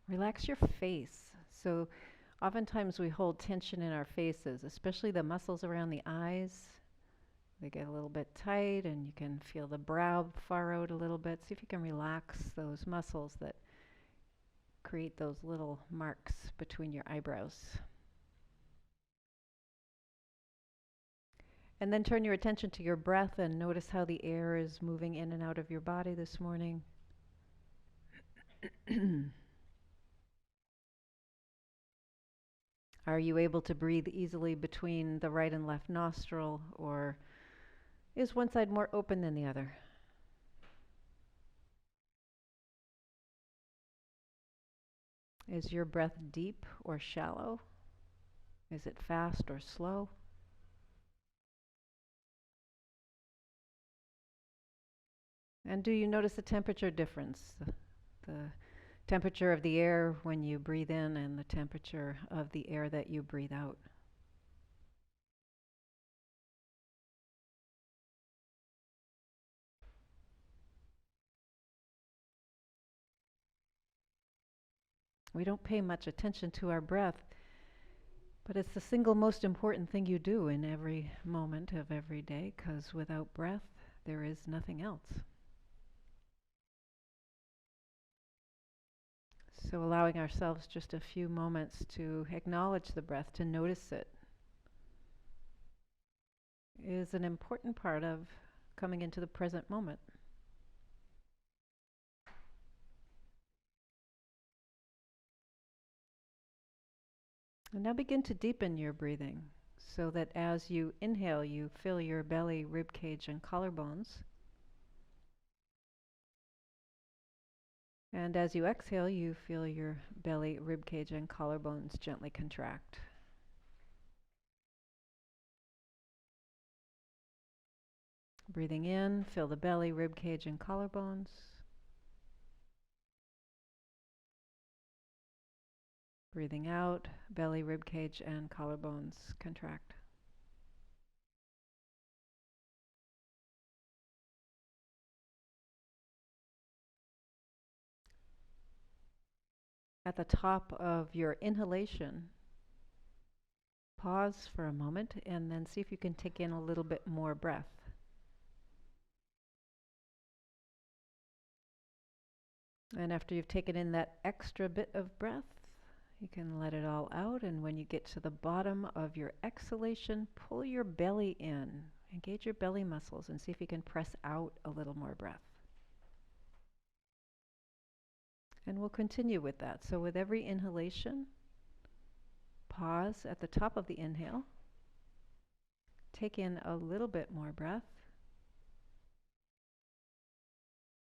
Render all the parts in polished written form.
Relax your face. So oftentimes we hold tension in our faces, especially the muscles around the eyes. They get a little bit tight and you can feel the brow furrowed a little bit. See if you can relax those muscles that create those little marks between your eyebrows. And then turn your attention to your breath and notice how the air is moving in and out of your body this morning. Are you able to breathe easily between the right and left nostril, or is one side more open than the other? Is your breath deep or shallow? Is it fast or slow? And do you notice the temperature difference? The temperature of the air when you breathe in and the temperature of the air that you breathe out. We don't pay much attention to our breath, but it's the single most important thing you do in every moment of every day, because without breath, there is nothing else. So allowing ourselves just a few moments to acknowledge the breath, to notice it, is an important part of coming into the present moment. And now begin to deepen your breathing so that as you inhale, you fill your belly, rib cage, and collarbones. And as you exhale, you feel your belly, rib cage, and collarbones gently contract. Breathing in, fill the belly, rib cage, and collarbones. Breathing out, belly, rib cage, and collarbones contract. At the top of your inhalation, pause for a moment and then see if you can take in a little bit more breath. And after you've taken in that extra bit of breath, you can let it all out. And when you get to the bottom of your exhalation, pull your belly in. Engage your belly muscles and see if you can press out a little more breath. And we'll continue with that. So with every inhalation, pause at the top of the inhale. Take in a little bit more breath.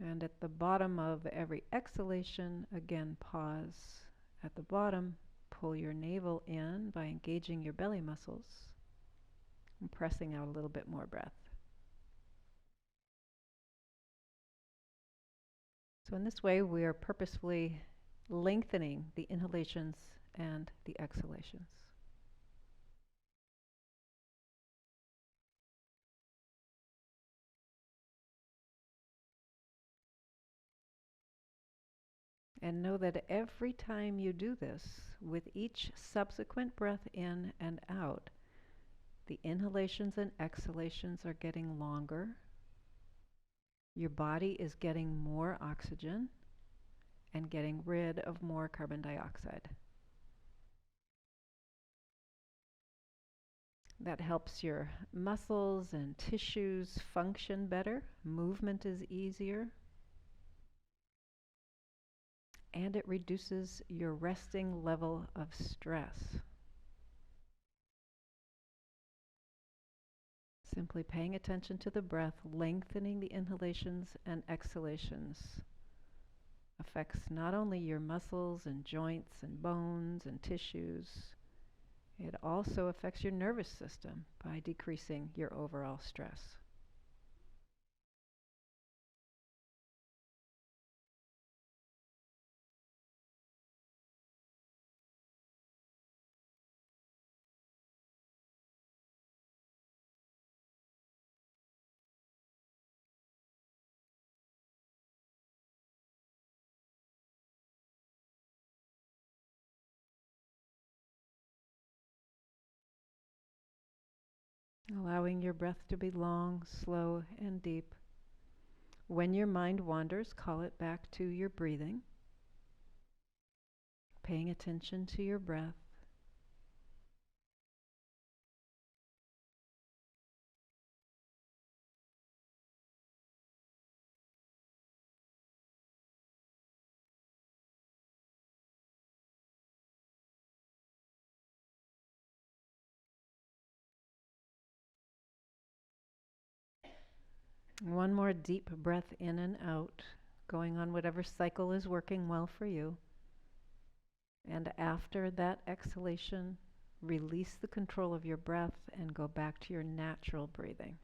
And at the bottom of every exhalation, again, pause at the bottom. Pull your navel in by engaging your belly muscles and pressing out a little bit more breath. So in this way, we are purposefully lengthening the inhalations and the exhalations. And know that every time you do this, with each subsequent breath in and out, the inhalations and exhalations are getting longer. Your body is getting more oxygen and getting rid of more carbon dioxide. That helps your muscles and tissues function better. Movement is easier. And it reduces your resting level of stress. Simply paying attention to the breath, lengthening the inhalations and exhalations affects not only your muscles and joints and bones and tissues, it also affects your nervous system by decreasing your overall stress. Allowing your breath to be long, slow, and deep. When your mind wanders, call it back to your breathing, paying attention to your breath. One more deep breath in and out, going on whatever cycle is working well for you. And after that exhalation, release the control of your breath and go back to your natural breathing.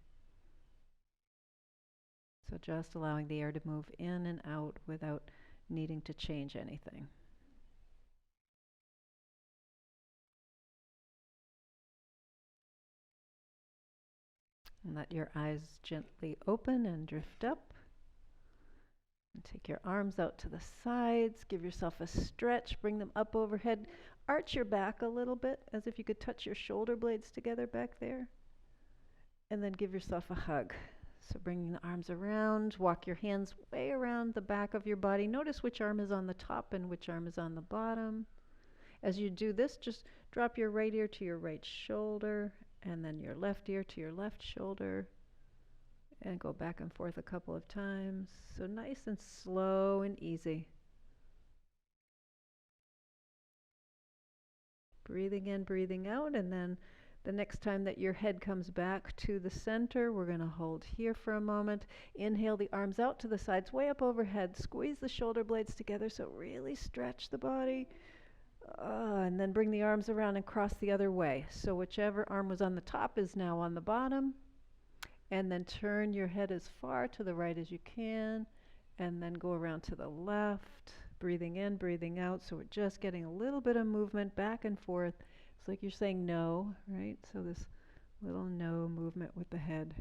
So just allowing the air to move in and out without needing to change anything. And let your eyes gently open and drift up. And take your arms out to the sides. Give yourself a stretch. Bring them up overhead. Arch your back a little bit, as if you could touch your shoulder blades together back there. And then give yourself a hug. So bringing the arms around. Walk your hands way around the back of your body. Notice which arm is on the top and which arm is on the bottom. As you do this, just drop your right ear to your right shoulder, and then your left ear to your left shoulder. And go back and forth a couple of times. So nice and slow and easy. Breathing in, breathing out, and then the next time that your head comes back to the center, we're going to hold here for a moment. Inhale the arms out to the sides, way up overhead. Squeeze the shoulder blades together, so really stretch the body. And then bring the arms around and cross the other way. So whichever arm was on the top is now on the bottom. And then turn your head as far to the right as you can, and then go around to the left, breathing in, breathing out. So we're just getting a little bit of movement back and forth. It's like you're saying no, right? So this little no movement with the head.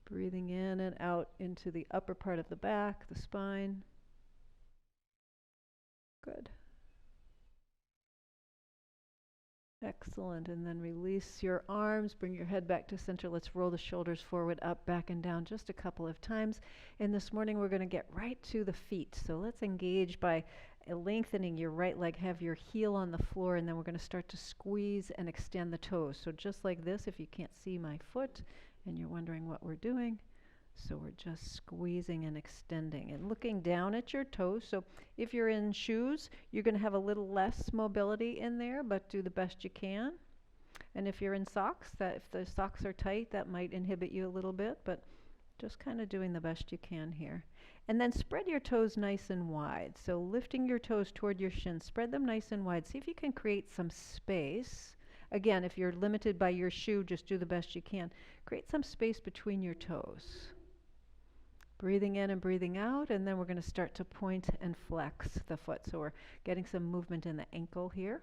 Breathing in and out into the upper part of the back, the spine. Good. Excellent. And then release your arms, bring your head back to center. Let's roll the shoulders forward, up, back, and down just a couple of times. And this morning we're going to get right to the feet. So let's engage by lengthening your right leg, have your heel on the floor, and then we're going to start to squeeze and extend the toes. So just like this, if you can't see my foot and you're wondering what we're doing, so we're just squeezing and extending and looking down at your toes. So if you're in shoes, you're going to have a little less mobility in there, but do the best you can. And if you're in socks, that if the socks are tight, that might inhibit you a little bit, but just kind of doing the best you can here. And then spread your toes nice and wide. So lifting your toes toward your shins, spread them nice and wide. See if you can create some space. Again, if you're limited by your shoe, just do the best you can. Create some space between your toes. Breathing in and breathing out, and then we're going to start to point and flex the foot. So we're getting some movement in the ankle here.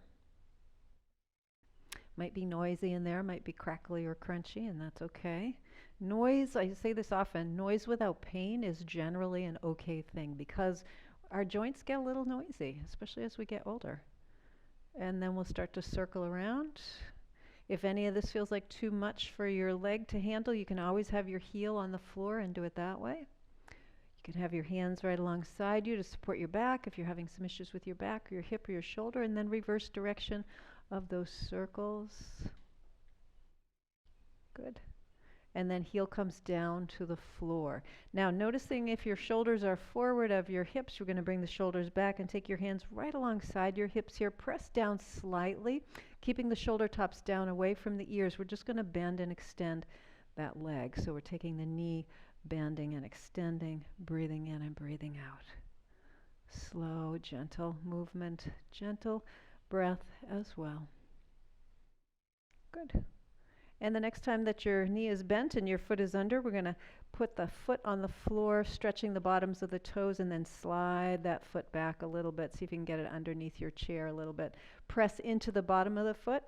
Might be noisy in there, might be crackly or crunchy, and that's okay. Noise, I say this often, noise without pain is generally an okay thing because our joints get a little noisy, especially as we get older. And then we'll start to circle around. If any of this feels like too much for your leg to handle, you can always have your heel on the floor and do it that way. You can have your hands right alongside you to support your back if you're having some issues with your back or your hip or your shoulder, and then reverse direction of those circles. Good. And then heel comes down to the floor. Now noticing if your shoulders are forward of your hips, you're going to bring the shoulders back and take your hands right alongside your hips here. Press down slightly, keeping the shoulder tops down away from the ears. We're just going to bend and extend that leg. So we're taking the knee, bending and extending, breathing in and breathing out. Slow, gentle movement, gentle breath as well. Good. And the next time that your knee is bent and your foot is under, we're going to put the foot on the floor, stretching the bottoms of the toes, and then slide that foot back a little bit. See if you can get it underneath your chair a little bit. Press into the bottom of the foot.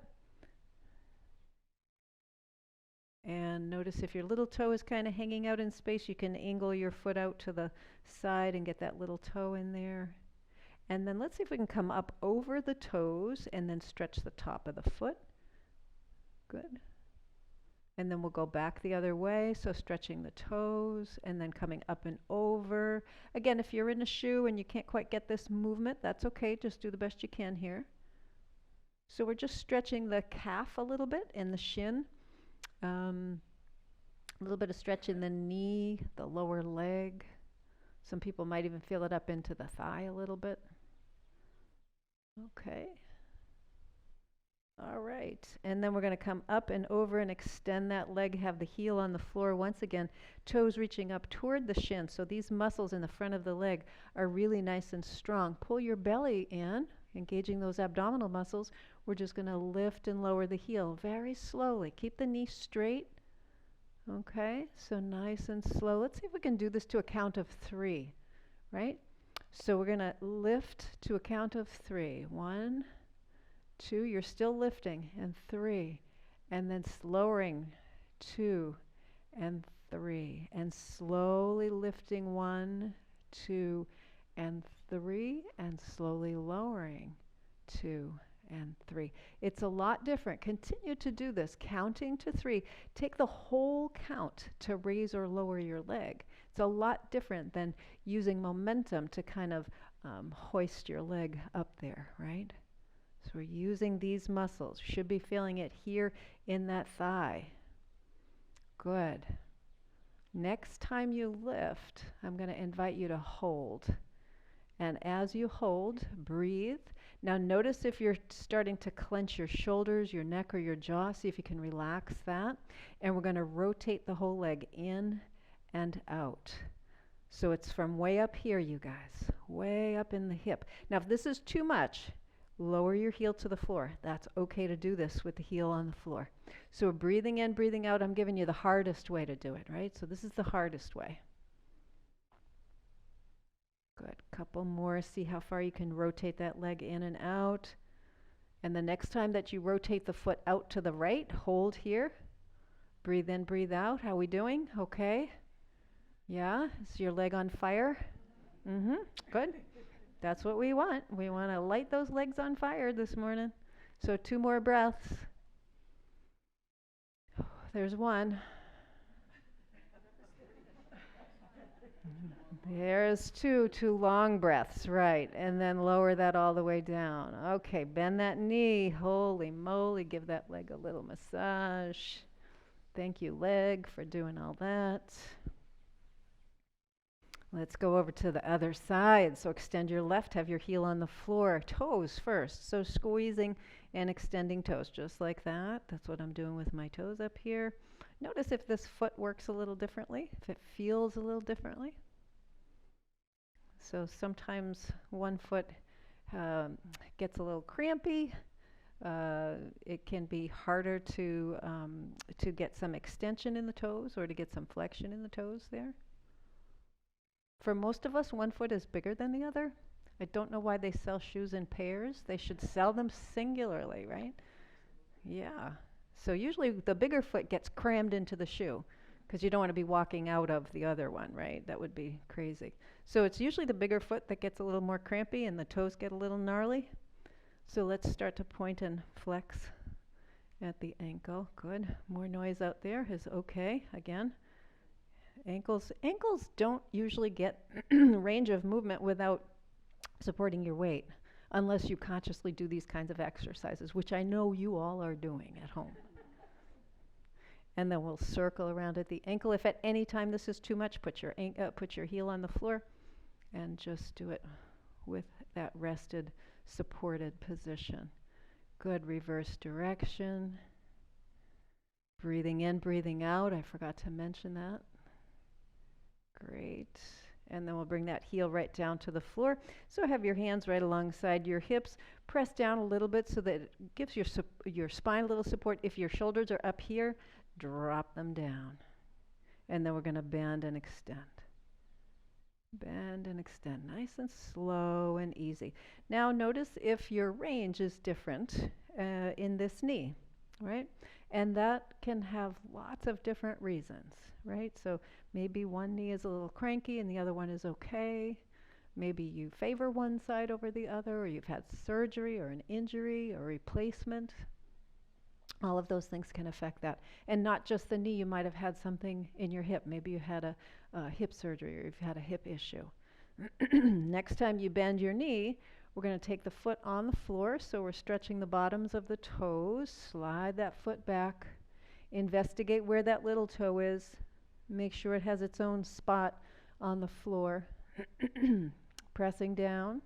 And notice if your little toe is kind of hanging out in space, you can angle your foot out to the side and get that little toe in there. And then let's see if we can come up over the toes and then stretch the top of the foot. Good. And then we'll go back the other way, so stretching the toes and then coming up and over. Again, if you're in a shoe and you can't quite get this movement, that's okay. Just do the best you can here. So we're just stretching the calf a little bit and the shin. A little bit of stretch in the knee, the lower leg. Some people might even feel it up into the thigh a little bit. Okay. All right. And then we're going to come up and over and extend that leg, have the heel on the floor once again, toes reaching up toward the shin. So these muscles in the front of the leg are really nice and strong. Pull your belly in, engaging those abdominal muscles. We're just going to lift and lower the heel very slowly. Keep the knee straight. Okay, so nice and slow. Let's see if we can do this to a count of 3, right? So we're going to lift to a count of 3. 1, 2, you're still lifting, and 3, and then lowering, 2, and 3, and slowly lifting, 1, 2, and 3, and slowly lowering, 2, and 3. It's a lot different. Continue to do this, counting to 3. Take the whole count to raise or lower your leg. It's a lot different than using momentum to kind of hoist your leg up there, right? So we're using these muscles. You should be feeling it here in that thigh. Good. Next time you lift, I'm going to invite you to hold. And as you hold, breathe. Now notice if you're starting to clench your shoulders, your neck, or your jaw. See if you can relax that. And we're going to rotate the whole leg in and out. So it's from way up here, you guys, way up in the hip. Now if this is too much, lower your heel to the floor. That's okay to do this with the heel on the floor. So we're breathing in, breathing out. I'm giving you the hardest way to do it, right? So this is the hardest way. Good. Couple more. See how far you can rotate that leg in and out. And the next time that you rotate the foot out to the right, hold here. Breathe in, breathe out. How are we doing? Okay. Yeah? Is your leg on fire? Good. That's what we want. We want to light those legs on fire this morning. So 2 more breaths. There's 1. There's 2 long breaths, right, and then lower that all the way down. Okay, bend that knee. Holy moly, give that leg a little massage. Thank you, leg, for doing all that. Let's go over to the other side. So extend your left, have your heel on the floor. Toes first, so squeezing and extending toes, just like that. That's what I'm doing with my toes up here. Notice if this foot works a little differently, if it feels a little differently. So sometimes one foot gets a little crampy. It can be harder to get some extension in the toes or to get some flexion in the toes there. For most of us, one foot is bigger than the other. I don't know why they sell shoes in pairs. They should sell them singularly, right? Yeah. So usually the bigger foot gets crammed into the shoe because you don't want to be walking out of the other one, right? That would be crazy. So it's usually the bigger foot that gets a little more crampy and the toes get a little gnarly. So let's start to point and flex at the ankle. Good. More noise out there is okay. Again, ankles don't usually get range of movement without supporting your weight unless you consciously do these kinds of exercises, which I know you all are doing at home. And then we'll circle around at the ankle. If at any time this is too much, put your heel on the floor and just do it with that rested, supported position. Good. Reverse direction. Breathing in, breathing out. I forgot to mention that. Great. And then we'll bring that heel right down to the floor. So have your hands right alongside your hips. Press down a little bit so that it gives your spine a little support. If your shoulders are up here, drop them down. And then we're going to bend and extend. Bend and extend. Nice and slow and easy. Now notice if your range is different in this knee, right? And that can have lots of different reasons, right? So maybe one knee is a little cranky and the other one is okay. Maybe you favor one side over the other, or you've had surgery or an injury or replacement. All of those things can affect that. And not just the knee, you might have had something in your hip. Maybe you had a hip surgery or you've had a hip issue. Next time you bend your knee, we're going to take the foot on the floor. So we're stretching the bottoms of the toes. Slide that foot back. Investigate where that little toe is. Make sure it has its own spot on the floor. Pressing down.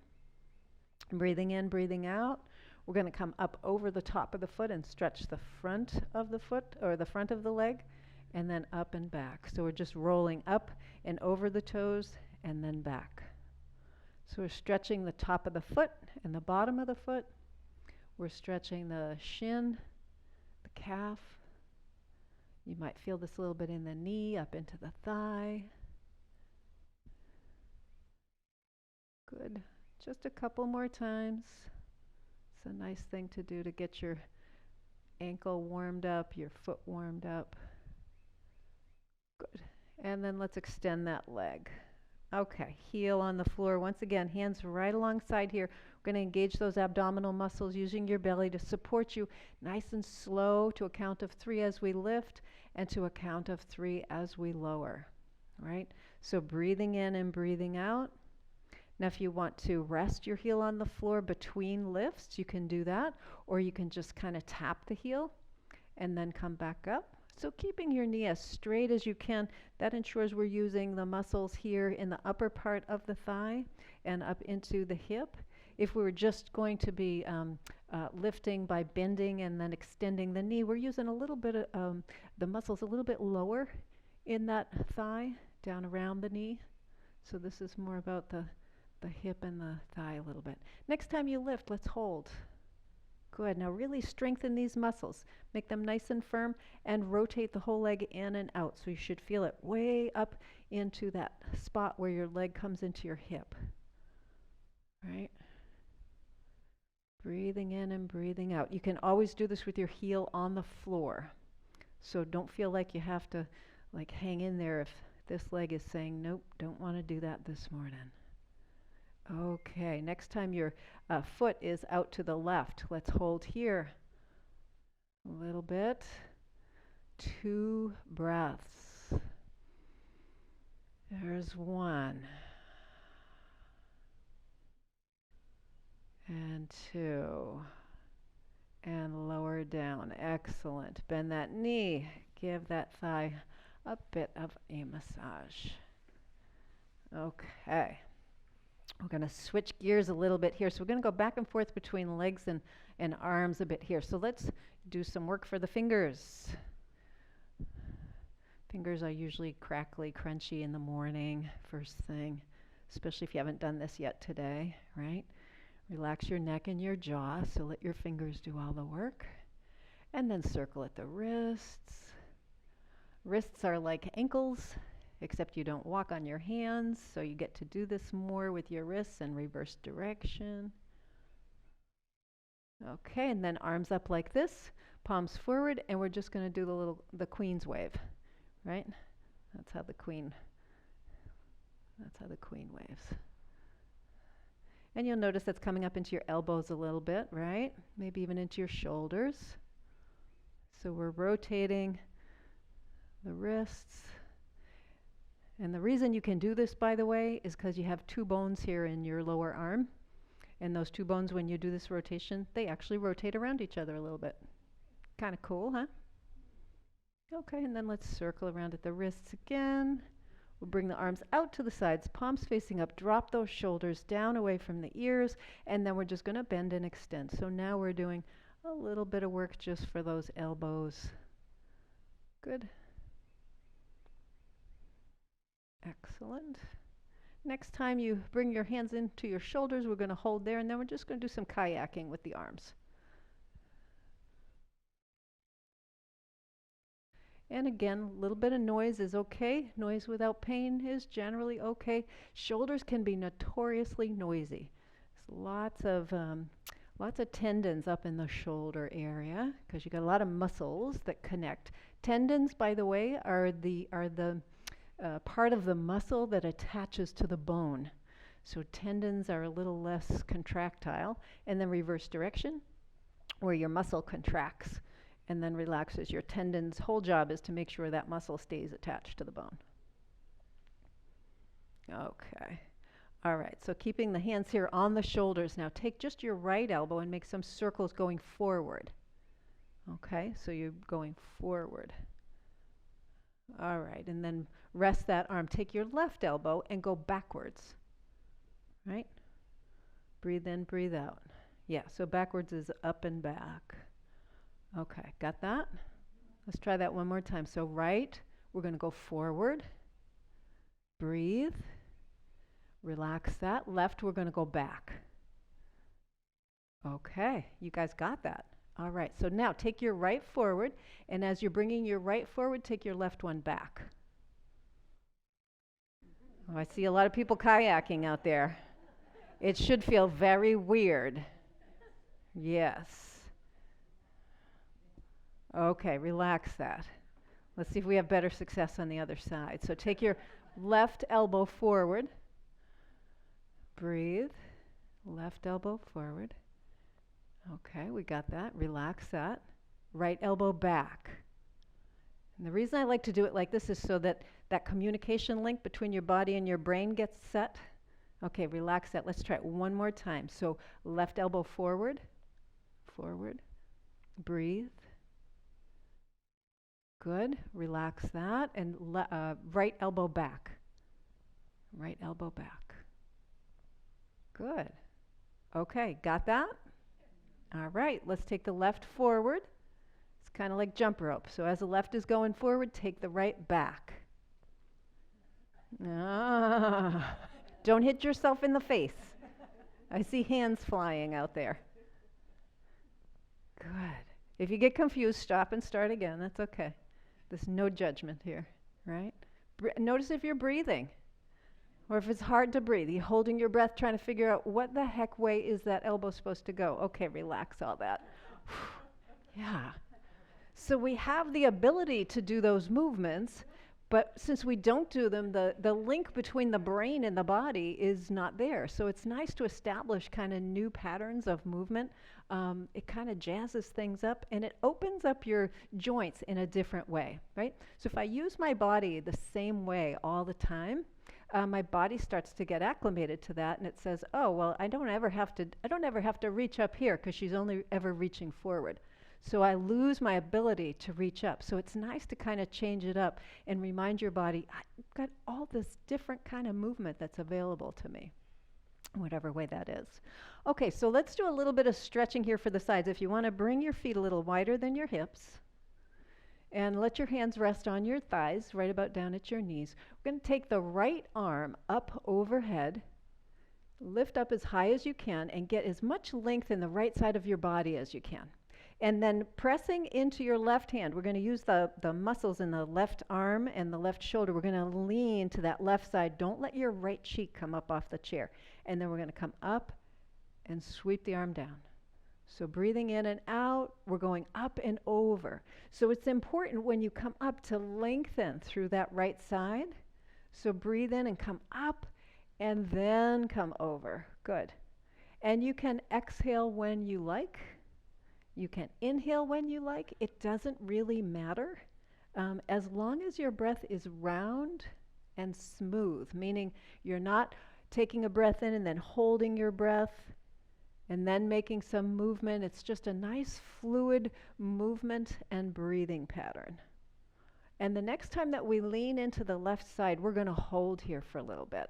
Breathing in, breathing out. We're going to come up over the top of the foot and stretch the front of the foot or the front of the leg, and then up and back. So we're just rolling up and over the toes and then back. So we're stretching the top of the foot and the bottom of the foot. We're stretching the shin, the calf. You might feel this a little bit in the knee, up into the thigh. Good. Just a couple more times. It's a nice thing to do to get your ankle warmed up, your foot warmed up. Good. And then let's extend that leg. Okay, heel on the floor. Once again, hands right alongside here. We're going to engage those abdominal muscles using your belly to support you nice and slow to a count of 3 as we lift and to a count of 3 as we lower. Right? So breathing in and breathing out. Now, if you want to rest your heel on the floor between lifts, you can do that, or you can just kind of tap the heel and then come back up. So keeping your knee as straight as you can, that ensures we're using the muscles here in the upper part of the thigh and up into the hip. If we were just going to be lifting by bending and then extending the knee, we're using a little bit of the muscles a little bit lower in that thigh, down around the knee. So this is more about the hip and the thigh a little bit. Next time you lift, let's hold. Good. Now really strengthen these muscles. Make them nice and firm and rotate the whole leg in and out. So you should feel it way up into that spot where your leg comes into your hip. Right? Breathing in and breathing out. You can always do this with your heel on the floor. So don't feel like you have to like hang in there if this leg is saying, nope, don't want to do that this morning. Okay, next time your foot is out to the left, let's hold here a little bit. 2 breaths. There's 1. And 2. And lower down. Excellent. Bend that knee. Give that thigh a bit of a massage. Okay. We're going to switch gears a little bit here. So we're going to go back and forth between legs and arms a bit here. So let's do some work for the fingers. Fingers are usually crackly, crunchy in the morning, first thing, especially if you haven't done this yet today, right? Relax your neck and your jaw, so let your fingers do all the work. And then circle at the wrists. Wrists are like ankles, except you don't walk on your hands, so you get to do this more with your wrists and reverse direction. Okay, and then arms up like this, palms forward, and we're just going to do the queen's wave, right? That's how the queen waves. And you'll notice that's coming up into your elbows a little bit, right? Maybe even into your shoulders. So we're rotating the wrists. And the reason you can do this, by the way, is because you have 2 bones here in your lower arm. And those 2 bones, when you do this rotation, they actually rotate around each other a little bit. Kind of cool, huh? Okay, and then let's circle around at the wrists again. We'll bring the arms out to the sides, palms facing up, drop those shoulders down away from the ears, and then we're just going to bend and extend. So now we're doing a little bit of work just for those elbows. Good. Excellent. Next time you bring your hands into your shoulders, we're going to hold there, and then we're just going to do some kayaking with the arms. And again, a little bit of noise is okay. Noise without pain is generally okay. Shoulders can be notoriously noisy. There's lots of tendons up in the shoulder area because you got a lot of muscles that connect. Tendons, by the way, are the part of the muscle that attaches to the bone. So tendons are a little less contractile. And then reverse direction, where your muscle contracts and then relaxes. Your tendon's whole job is to make sure that muscle stays attached to the bone. Okay. All right, so keeping the hands here on the shoulders. Now take just your right elbow and make some circles going forward. Okay, so you're going forward. All right, and then rest that arm. Take your left elbow and go backwards. Right? Breathe in, breathe out. Yeah, so backwards is up and back. Okay, got that? Let's try that one more time. So right, we're going to go forward. Breathe. Relax that. Left, we're going to go back. Okay, you guys got that. All right, so now take your right forward, and as you're bringing your right forward, take your left one back. Oh, I see a lot of people kayaking out there. It should feel very weird. Yes. Okay, relax that. Let's see if we have better success on the other side. So take your left elbow forward. Breathe. Left elbow forward. Okay, we got that. Relax that. Right elbow back. And the reason I like to do it like this is so that that communication link between your body and your brain gets set. Okay, relax that. Let's try it one more time. So left elbow forward. Forward. Breathe. Good. Relax that. And right elbow back. Right elbow back. Good. Okay, got that? All right, let's take the left forward. It's kind of like jump rope. So as the left is going forward, take the right back. Don't hit yourself in the face. I see hands flying out there. Good. If you get confused, stop and start again. That's okay. There's no judgment here, right? Notice if you're breathing. Or if it's hard to breathe, you're holding your breath, trying to figure out what the heck way is that elbow supposed to go. Okay, relax all that. Yeah. So we have the ability to do those movements, but since we don't do them, the link between the brain and the body is not there. So it's nice to establish kind of new patterns of movement. It kind of jazzes things up, and it opens up your joints in a different way, right? So if I use my body the same way all the time, my body starts to get acclimated to that, and it says, oh, well, I don't ever have to reach up here because she's only ever reaching forward. So I lose my ability to reach up. So it's nice to kind of change it up and remind your body, I've got all this different kind of movement that's available to me, whatever way that is. Okay, so let's do a little bit of stretching here for the sides. If you want to bring your feet a little wider than your hips, and let your hands rest on your thighs, right about down at your knees. We're going to take the right arm up overhead, lift up as high as you can, and get as much length in the right side of your body as you can. And then pressing into your left hand, we're going to use the muscles in the left arm and the left shoulder. We're going to lean to that left side. Don't let your right cheek come up off the chair. And then we're going to come up and sweep the arm down. So breathing in and out, we're going up and over. So it's important when you come up to lengthen through that right side. So breathe in and come up and then come over. Good. And you can exhale when you like. You can inhale when you like. It doesn't really matter. As long as your breath is round and smooth, meaning you're not taking a breath in and then holding your breath and then making some movement. It's just a nice fluid movement and breathing pattern. And the next time that we lean into the left side, we're going to hold here for a little bit.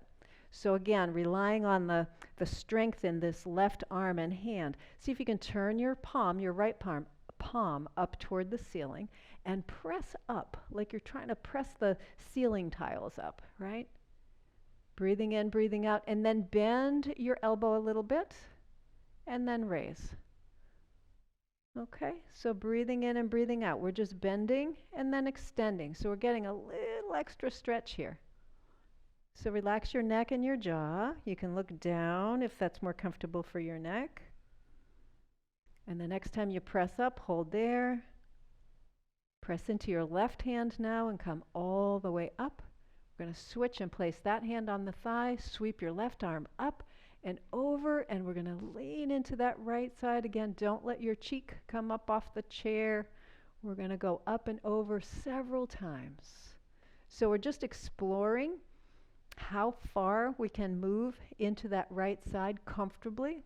So again, relying on the strength in this left arm and hand. See if you can turn your palm, your right palm up toward the ceiling and press up like you're trying to press the ceiling tiles up, right? Breathing in, breathing out, and then bend your elbow a little bit. And then raise. Okay, so breathing in and breathing out. We're just bending and then extending. So we're getting a little extra stretch here. So relax your neck and your jaw. You can look down if that's more comfortable for your neck. And the next time you press up, hold there. Press into your left hand now and come all the way up. We're going to switch and place that hand on the thigh. Sweep your left arm up and over, and we're going to lean into that right side again. Don't let your cheek come up off the chair. We're going to go up and over several times. So we're just exploring how far we can move into that right side comfortably.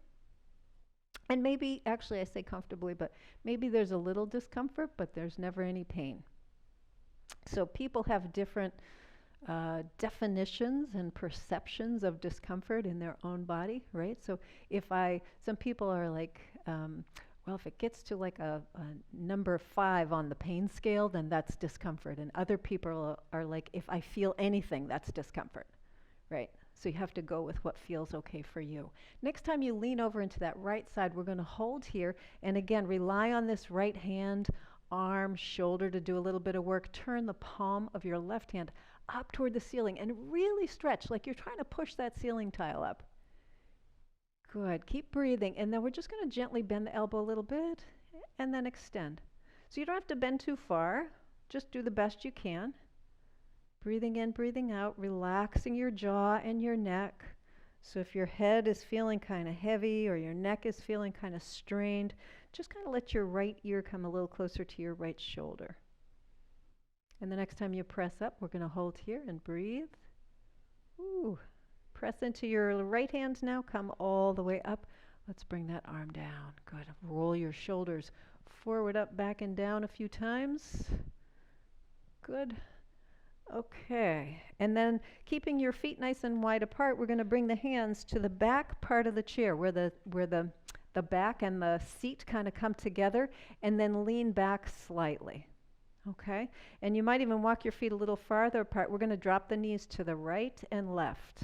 And maybe, actually I say comfortably, but maybe there's a little discomfort, but there's never any pain. So people have different definitions and perceptions of discomfort in their own body, right? So some people are like, well, if it gets to like a number 5 on the pain scale, then that's discomfort. And other people are like, if I feel anything, that's discomfort, right? So you have to go with what feels okay for you. Next time you lean over into that right side, we're going to hold here. And again, rely on this right hand, arm, shoulder to do a little bit of work. Turn the palm of your left hand up toward the ceiling and really stretch like you're trying to push that ceiling tile up. Good. Keep breathing. And then we're just going to gently bend the elbow a little bit and then extend. So you don't have to bend too far. Just do the best you can. Breathing in, breathing out, relaxing your jaw and your neck. So if your head is feeling kind of heavy or your neck is feeling kind of strained, just kind of let your right ear come a little closer to your right shoulder. And the next time you press up, we're going to hold here and breathe. Ooh. Press into your right hand now. Come all the way up. Let's bring that arm down. Good. Roll your shoulders forward, up, back, and down a few times. Good. Okay. And then keeping your feet nice and wide apart, we're going to bring the hands to the back part of the chair where the back and the seat kind of come together, and then lean back slightly. Okay? And you might even walk your feet a little farther apart. We're going to drop the knees to the right and left.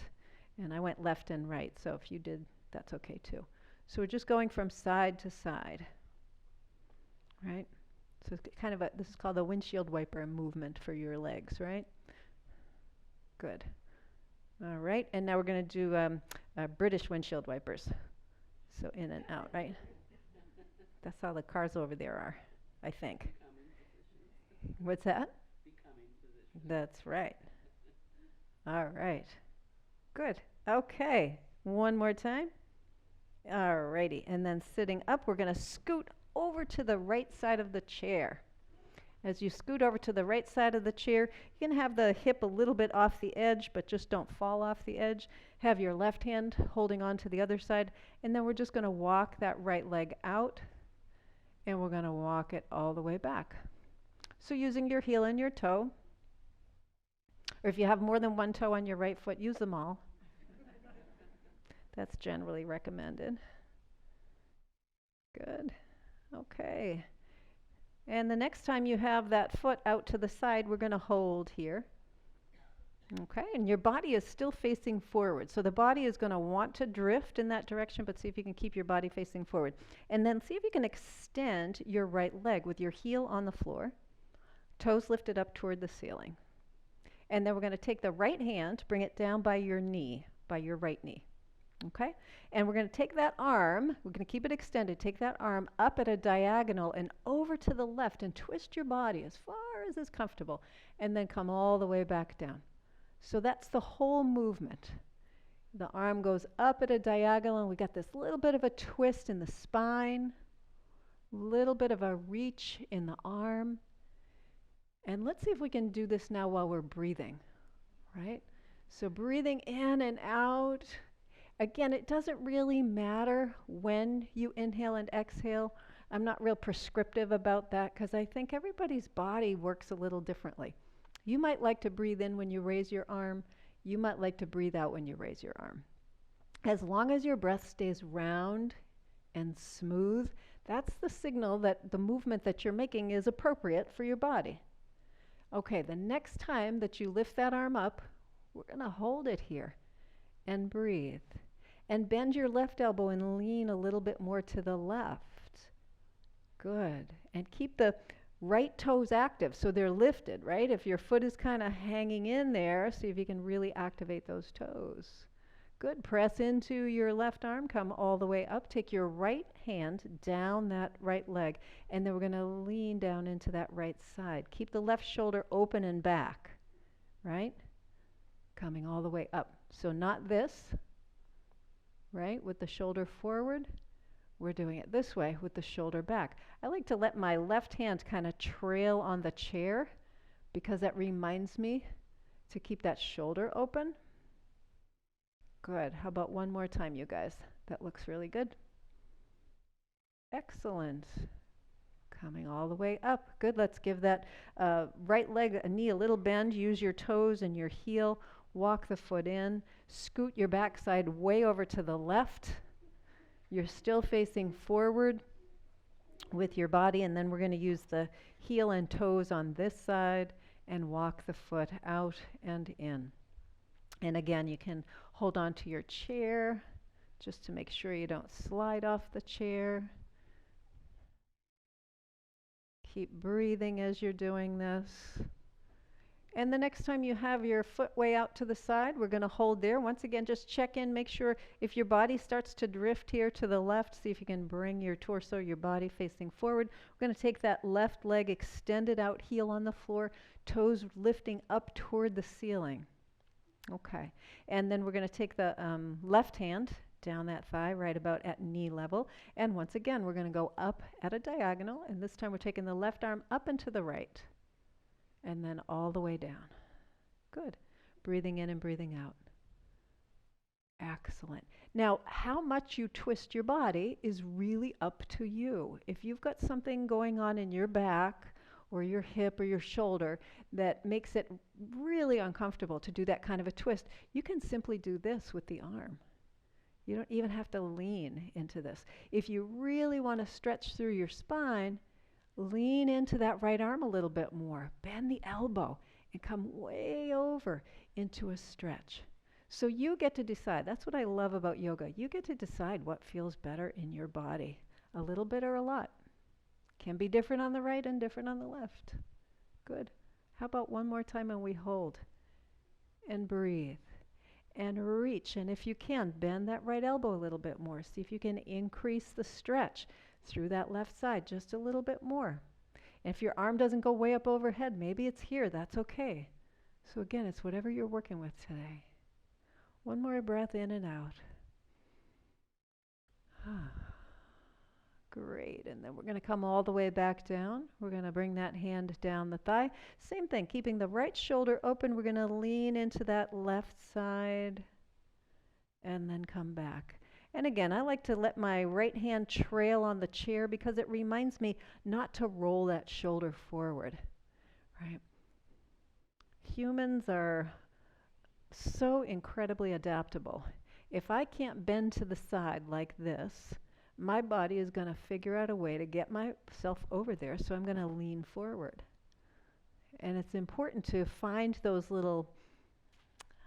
And I went left and right, so if you did, that's okay too. So we're just going from side to side, right? So it's kind of this is called a windshield wiper movement for your legs, right? Good. All right, and now we're going to do British windshield wipers. So in and out, right? That's how the cars over there are, I think. What's that? That's right. All right. Good. Okay. One more time. All righty. And then sitting up, we're going to scoot over to the right side of the chair. As you scoot over to the right side of the chair, you can have the hip a little bit off the edge, but just don't fall off the edge. Have your left hand holding on to the other side. And then we're just going to walk that right leg out, and we're going to walk it all the way back. So using your heel and your toe, or if you have more than one toe on your right foot, use them all. That's generally recommended. Good. Okay. And the next time you have that foot out to the side, we're going to hold here. Okay, and your body is still facing forward. So the body is going to want to drift in that direction, but see if you can keep your body facing forward. And then see if you can extend your right leg with your heel on the floor, toes lifted up toward the ceiling. And then we're going to take the right hand, bring it down by your knee, by your right knee. Okay? And we're going to take that arm, we're going to keep it extended, take that arm up at a diagonal and over to the left and twist your body as far as is comfortable, and then come all the way back down. So that's the whole movement. The arm goes up at a diagonal, and we got this little bit of a twist in the spine, little bit of a reach in the arm. And let's see if we can do this now while we're breathing, right? So breathing in and out. Again, it doesn't really matter when you inhale and exhale. I'm not real prescriptive about that because I think everybody's body works a little differently. You might like to breathe in when you raise your arm. You might like to breathe out when you raise your arm. As long as your breath stays round and smooth, that's the signal that the movement that you're making is appropriate for your body. Okay, the next time that you lift that arm up, we're going to hold it here and breathe. And bend your left elbow and lean a little bit more to the left. Good. And keep the right toes active so they're lifted, right? If your foot is kind of hanging in there, see if you can really activate those toes. Good. Press into your left arm, come all the way up. Take your right hand down that right leg, and then we're going to lean down into that right side. Keep the left shoulder open and back, right? Coming all the way up. So not this, right, with the shoulder forward. we're doing it this way with the shoulder back. I like to let my left hand kind of trail on the chair because that reminds me to keep that shoulder open. Good. How about one more time, you guys? That looks really good. Excellent. Coming all the way up. Good. Let's give that right leg, knee a little bend. Use your toes and your heel. Walk the foot in. Scoot your backside way over to the left. You're still facing forward with your body, and then we're going to use the heel and toes on this side and walk the foot out and in. And again, you can hold on to your chair just to make sure you don't slide off the chair. Keep breathing as you're doing this. And the next time you have your foot way out to the side, we're going to hold there. Once again, just check in, make sure if your body starts to drift here to the left, see if you can bring your torso, your body facing forward. We're going to take that left leg extended out, heel on the floor, toes lifting up toward the ceiling. Okay. And then we're going to take the left hand down that thigh right about at knee level. And once again, we're going to go up at a diagonal. And this time we're taking the left arm up and to the right. And then all the way down. Good. Breathing in and breathing out. Excellent. Now, how much you twist your body is really up to you. If you've got something going on in your back or your hip or your shoulder that makes it really uncomfortable to do that kind of a twist, you can simply do this with the arm. You don't even have to lean into this. If you really want to stretch through your spine, lean into that right arm a little bit more. Bend the elbow and come way over into a stretch. So you get to decide. That's what I love about yoga. You get to decide what feels better in your body. A little bit or a lot. Can be different on the right and different on the left. Good. How about one more time and we hold. And breathe. And reach. And if you can, bend that right elbow a little bit more. See if you can increase the stretch through that left side just a little bit more. And if your arm doesn't go way up overhead, maybe it's here. That's okay. So again, it's whatever you're working with today. One more breath in and out. Great. And then we're going to come all the way back down. We're going to bring that hand down the thigh. Same thing, keeping the right shoulder open. We're going to lean into that left side and then come back. And again, I like to let my right hand trail on the chair because it reminds me not to roll that shoulder forward, right? Humans are so incredibly adaptable. If I can't bend to the side like this, my body is going to figure out a way to get myself over there, so I'm going to lean forward. And it's important to find those little,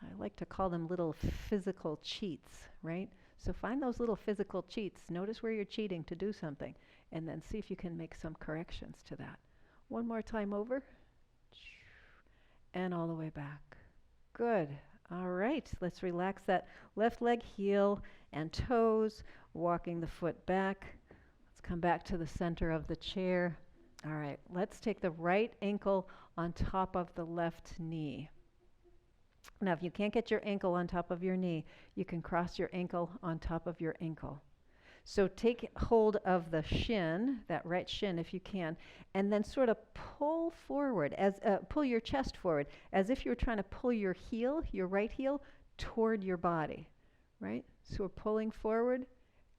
I like to call them little physical cheats, right? So find those little physical cheats. Notice where you're cheating to do something, and then see if you can make some corrections to that. One more time over, and all the way back. Good. All right, let's relax that left leg, heel and toes, walking the foot back. Let's come back to the center of the chair. All right, let's take the right ankle on top of the left knee. Now, if you can't get your ankle on top of your knee, you can cross your ankle on top of your ankle. So take hold of the shin, that right shin if you can, and then sort of pull forward, pull your chest forward, as if you were trying to pull your heel, your right heel, toward your body, right? So we're pulling forward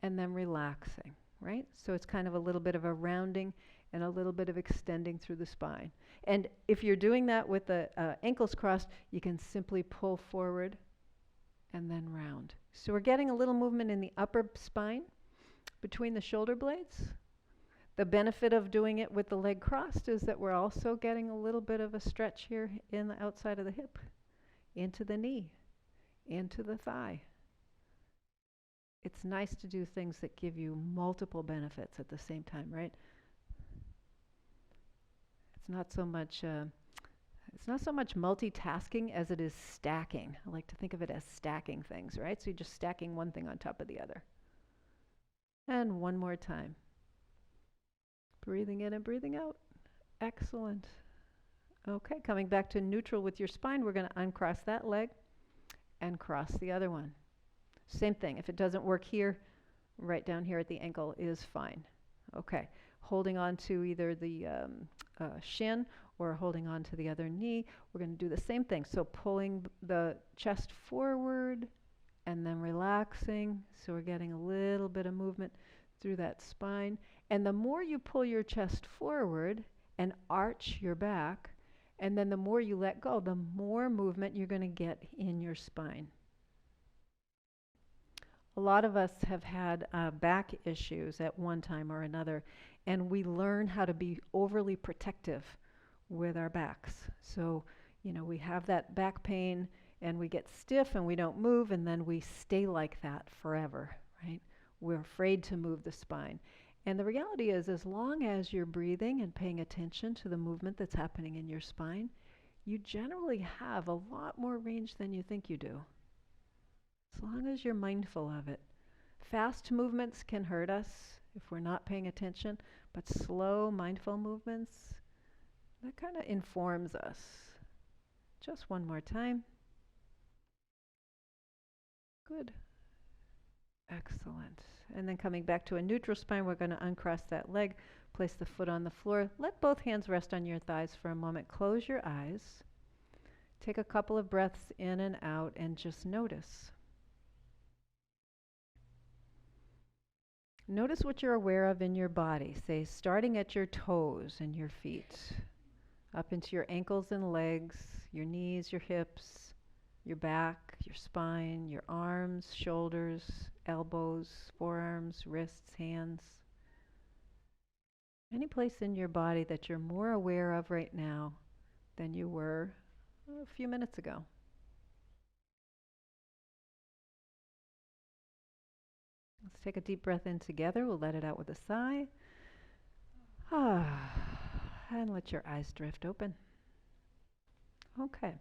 and then relaxing, right? So it's kind of a little bit of a rounding and a little bit of extending through the spine. And if you're doing that with the ankles crossed, you can simply pull forward and then round. So we're getting a little movement in the upper spine between the shoulder blades. The benefit of doing it with the leg crossed is that we're also getting a little bit of a stretch here in the outside of the hip, into the knee, into the thigh. It's nice to do things that give you multiple benefits at the same time, right? It's not so much multitasking as it is stacking. I like to think of it as stacking things, right? So you're just stacking one thing on top of the other. And one more time. Breathing in and breathing out. Excellent. Okay, coming back to neutral with your spine, we're going to uncross that leg and cross the other one. Same thing. If it doesn't work here, right down here at the ankle is fine. Okay, holding on to either the shin or holding on to the other knee. We're going to do the same thing. So pulling the chest forward and then relaxing. So we're getting a little bit of movement through that spine. And the more you pull your chest forward and arch your back, and then the more you let go, the more movement you're going to get in your spine. A lot of us have had back issues at one time or another, and we learn how to be overly protective with our backs. So, we have that back pain and we get stiff and we don't move, and then we stay like that forever, right? We're afraid to move the spine. And the reality is, as long as you're breathing and paying attention to the movement that's happening in your spine, you generally have a lot more range than you think you do. As long as you're mindful of it. Fast movements can hurt us if we're not paying attention, but slow, mindful movements, that kind of informs us. Just one more time. Good. Excellent. And then coming back to a neutral spine, we're going to uncross that leg, place the foot on the floor. Let both hands rest on your thighs for a moment. Close your eyes. Take a couple of breaths in and out and just notice. Notice what you're aware of in your body, say starting at your toes and your feet, up into your ankles and legs, your knees, your hips, your back, your spine, your arms, shoulders, elbows, forearms, wrists, hands. Any place in your body that you're more aware of right now than you were a few minutes ago. Let's take a deep breath in together. We'll let it out with a sigh. And let your eyes drift open. Okay.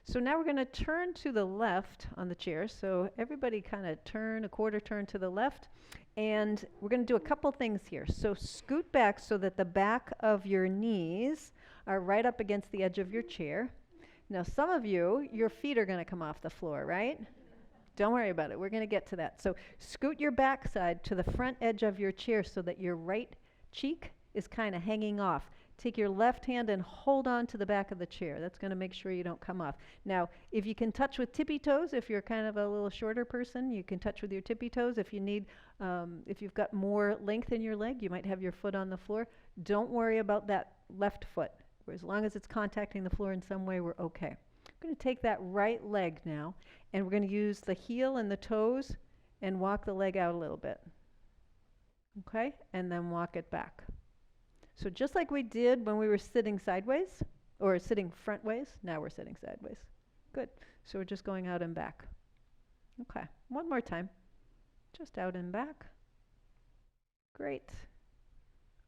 So now we're going to turn to the left on the chair. So everybody kind of turn, a quarter turn to the left. And we're going to do a couple things here. So scoot back so that the back of your knees are right up against the edge of your chair. Now some of you, your feet are going to come off the floor, right? Don't worry about it. We're going to get to that. So scoot your backside to the front edge of your chair so that your right cheek is kind of hanging off. Take your left hand and hold on to the back of the chair. That's going to make sure you don't come off. Now, if you can touch with tippy toes, if you're kind of a little shorter person, you can touch with your tippy toes. If you need, if you've got more length in your leg, you might have your foot on the floor. Don't worry about that left foot. As long as it's contacting the floor in some way, we're okay. I'm going to take that right leg now, and we're going to use the heel and the toes and walk the leg out a little bit. Okay? And then walk it back. So just like we did when we were sitting sideways, or sitting front ways, now we're sitting sideways. Good. So we're just going out and back. Okay. One more time. Just out and back. Great.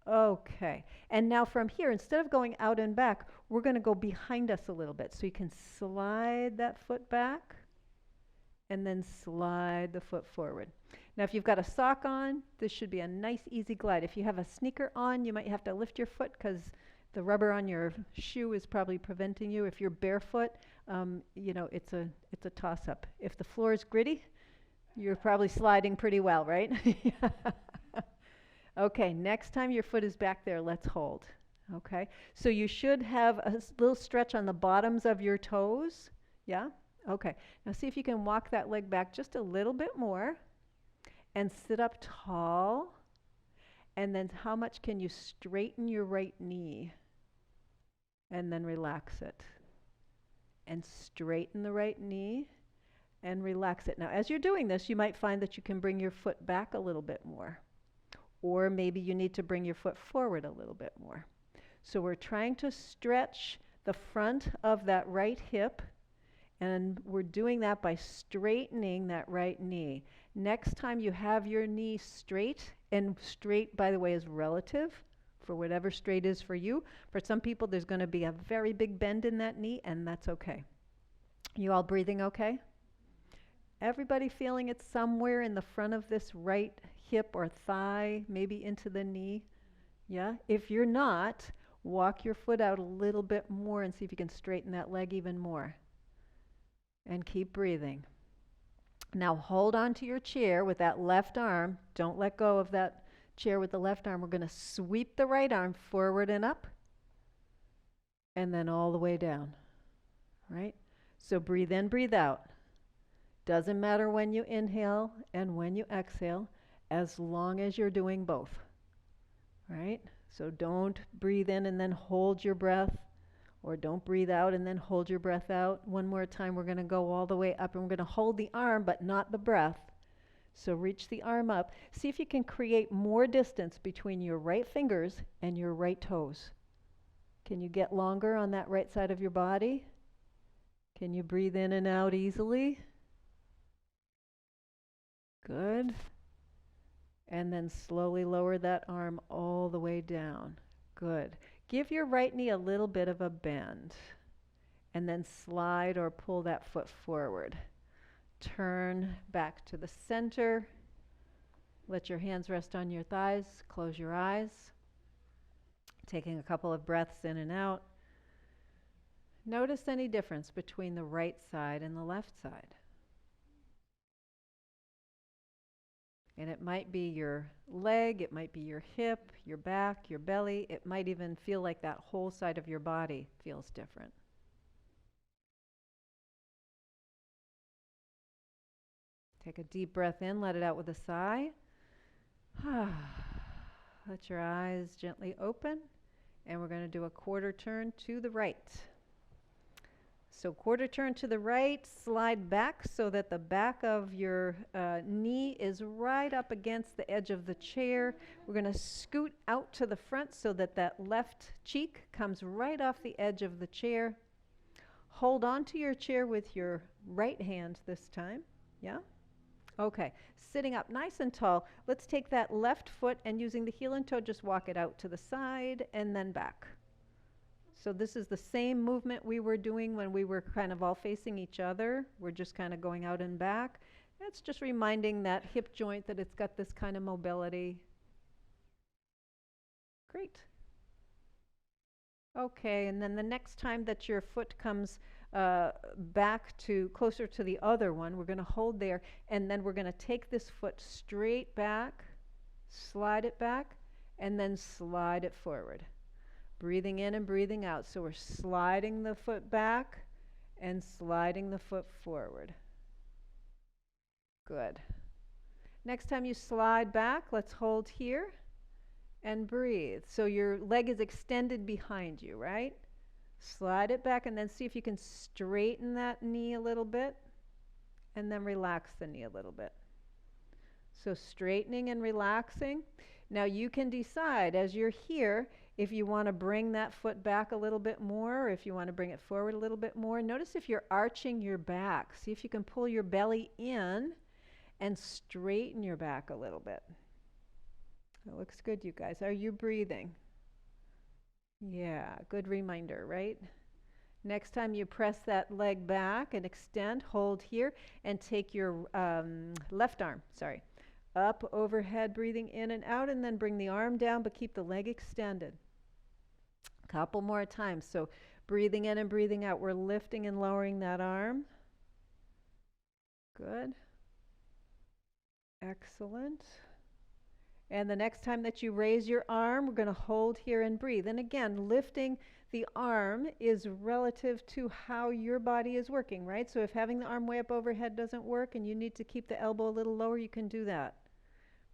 Okay. And now from here, instead of going out and back, we're going to go behind us a little bit. So you can slide that foot back and then slide the foot forward. Now, if you've got a sock on, this should be a nice, easy glide. If you have a sneaker on, you might have to lift your foot because the rubber on your shoe is probably preventing you. If you're barefoot, it's a toss-up. If the floor is gritty, you're probably sliding pretty well, right? Okay, next time your foot is back there, let's hold. Okay, so you should have a little stretch on the bottoms of your toes. Yeah? Okay, now see if you can walk that leg back just a little bit more and sit up tall. And then how much can you straighten your right knee? And then relax it. And straighten the right knee and relax it. Now, as you're doing this, you might find that you can bring your foot back a little bit more. Or maybe you need to bring your foot forward a little bit more. So we're trying to stretch the front of that right hip, and we're doing that by straightening that right knee. Next time you have your knee straight, and straight, by the way, is relative for whatever straight is for you. For some people, there's going to be a very big bend in that knee, and that's okay. You all breathing okay? Everybody feeling it somewhere in the front of this right hip or thigh, maybe into the knee? Yeah? If you're not, walk your foot out a little bit more and see if you can straighten that leg even more. And keep breathing. Now hold on to your chair with that left arm. Don't let go of that chair with the left arm. We're going to sweep the right arm forward and up, and then all the way down, right? So breathe in, breathe out. Doesn't matter when you inhale and when you exhale, as long as you're doing both, right? So don't breathe in and then hold your breath, or don't breathe out and then hold your breath out. One more time, we're going to go all the way up, and we're going to hold the arm but not the breath. So reach the arm up. See if you can create more distance between your right fingers and your right toes. Can you get longer on that right side of your body? Can you breathe in and out easily? Good. And then slowly lower that arm all the way down. Good. Give your right knee a little bit of a bend. And then slide or pull that foot forward. Turn back to the center. Let your hands rest on your thighs. Close your eyes. Taking a couple of breaths in and out. Notice any difference between the right side and the left side. And it might be your leg, it might be your hip, your back, your belly. It might even feel like that whole side of your body feels different. Take a deep breath in, let it out with a sigh. Let your eyes gently open, and we're going to do a quarter turn to the right. So quarter turn to the right, slide back so that the back of your knee is right up against the edge of the chair. We're going to scoot out to the front so that that left cheek comes right off the edge of the chair. Hold on to your chair with your right hand this time. Yeah? Okay. Sitting up nice and tall. Let's take that left foot and using the heel and toe, just walk it out to the side and then back. So this is the same movement we were doing when we were kind of all facing each other. We're just kind of going out and back. It's just reminding that hip joint that it's got this kind of mobility. Great. Okay, and then the next time that your foot comes back to closer to the other one, we're going to hold there, and then we're going to take this foot straight back, slide it back, and then slide it forward. Breathing in and breathing out. So we're sliding the foot back and sliding the foot forward. Good. Next time you slide back, let's hold here and breathe. So your leg is extended behind you, right? Slide it back and then see if you can straighten that knee a little bit and then relax the knee a little bit. So straightening and relaxing. Now you can decide as you're here if you want to bring that foot back a little bit more, or if you want to bring it forward a little bit more. Notice if you're arching your back. See if you can pull your belly in and straighten your back a little bit. That looks good, you guys. Are you breathing? Yeah, good reminder, right? Next time you press that leg back and extend, hold here, and take your left arm, up overhead, breathing in and out, and then bring the arm down, but keep the leg extended. Couple more times. So breathing in and breathing out. We're lifting and lowering that arm. Good. Excellent. And the next time that you raise your arm, we're going to hold here and breathe. And again, lifting the arm is relative to how your body is working, right? So if having the arm way up overhead doesn't work and you need to keep the elbow a little lower, you can do that.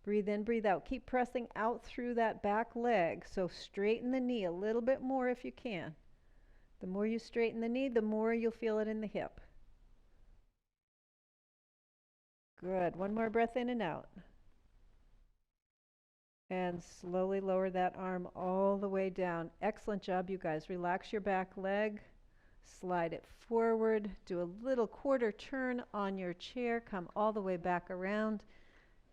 Breathe in, breathe out. Keep pressing out through that back leg. So straighten the knee a little bit more if you can. The more you straighten the knee, the more you'll feel it in the hip. Good. One more breath in and out. And slowly lower that arm all the way down. Excellent job, you guys. Relax your back leg. Slide it forward. Do a little quarter turn on your chair. Come all the way back around.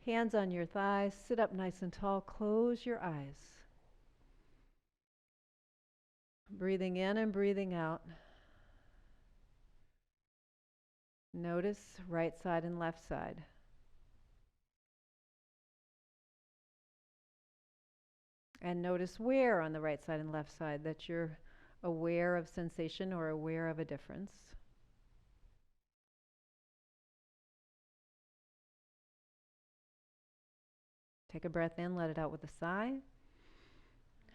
Hands on your thighs, sit up nice and tall, close your eyes. Breathing in and breathing out. Notice right side and left side. And notice where on the right side and left side that you're aware of sensation or aware of a difference. Take a breath in, let it out with a sigh.